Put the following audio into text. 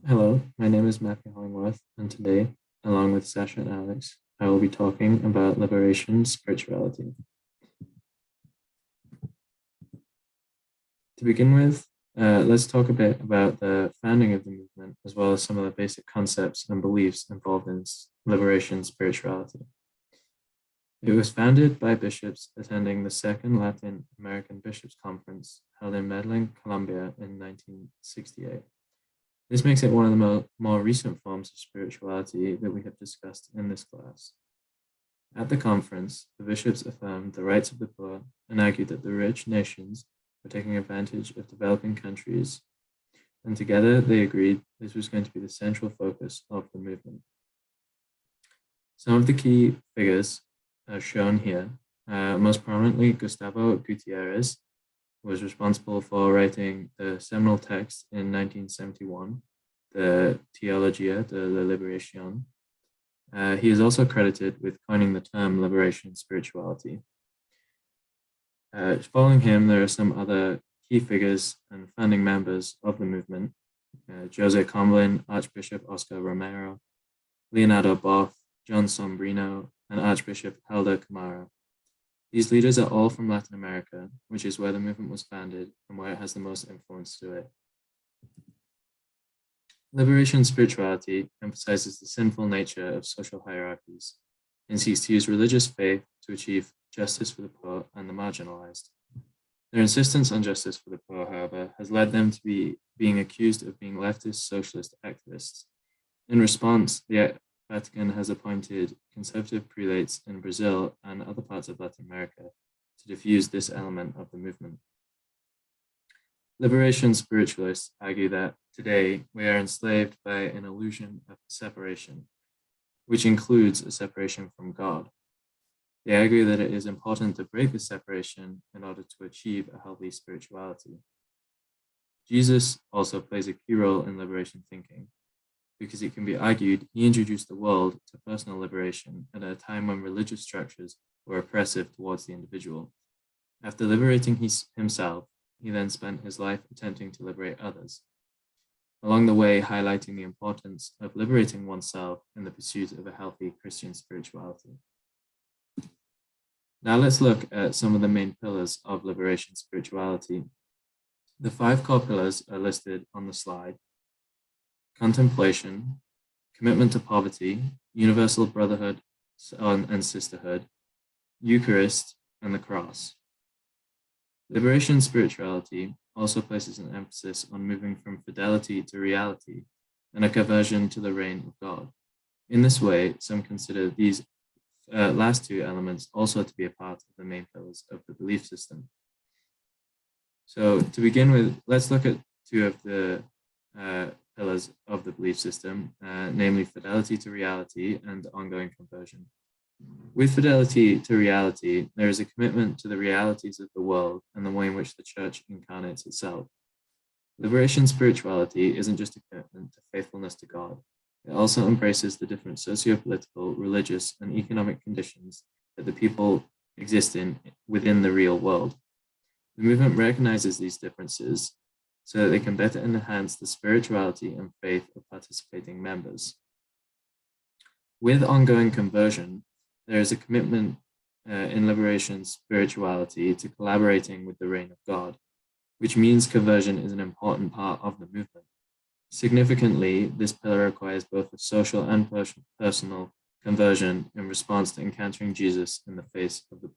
Hello, my name is Matthew Hollingworth, and today, along with Sasha and Alex, I will be talking about liberation spirituality. To begin with, let's talk a bit about the founding of the movement, as well as some of the basic concepts and beliefs involved in liberation spirituality. It was founded by bishops attending the Second Latin American Bishops' Conference held in Medellin, Colombia in 1968. This makes it one of the more recent forms of spirituality that we have discussed in this class. At the conference, the bishops affirmed the rights of the poor and argued that the rich nations were taking advantage of developing countries, and together they agreed this was going to be the central focus of the movement. Some of the key figures are shown here. Most prominently, Gustavo Gutierrez was responsible for writing the seminal text in 1971, the Teologia de la Liberación. He is also credited with coining the term liberation spirituality. Following him, there are some other key figures and founding members of the movement: Jose Comblin, Archbishop Oscar Romero, Leonardo Boff, John Sombrino, and Archbishop Helder Camara. These leaders are all from Latin America, which is where the movement was founded and where it has the most influence to it. Liberation spirituality emphasizes the sinful nature of social hierarchies and seeks to use religious faith to achieve justice for the poor and the marginalized. Their insistence on justice for the poor, however, has led them to being accused of being leftist socialist activists. In response, the Vatican has appointed conservative prelates in Brazil and other parts of Latin America to diffuse this element of the movement. Liberation spiritualists argue that today we are enslaved by an illusion of separation, which includes a separation from God. They argue that it is important to break the separation in order to achieve a healthy spirituality. Jesus also plays a key role in liberation thinking, because it can be argued he introduced the world to personal liberation at a time when religious structures were oppressive towards the individual. After liberating himself, he then spent his life attempting to liberate others, along the way highlighting the importance of liberating oneself in the pursuit of a healthy Christian spirituality. Now let's look at some of the main pillars of liberation spirituality. The 5 core pillars are listed on the slide: contemplation, commitment to poverty, universal brotherhood and sisterhood, Eucharist, and the cross. Liberation spirituality also places an emphasis on moving from fidelity to reality and a conversion to the reign of God. In this way, some consider these last 2 elements also to be a part of the main pillars of the belief system. So to begin with, let's look at 2 of the pillars of the belief system, namely fidelity to reality and ongoing conversion. With fidelity to reality, there is a commitment to the realities of the world and the way in which the church incarnates itself. Liberation spirituality isn't just a commitment to faithfulness to God. It also embraces the different socio-political, religious, and economic conditions that the people exist in within the real world. The movement recognizes these differences so that they can better enhance the spirituality and faith of participating members. With ongoing conversion, there is a commitment in liberation spirituality to collaborating with the reign of God, which means conversion is an important part of the movement. Significantly, this pillar requires both a social and personal conversion in response to encountering Jesus in the face of the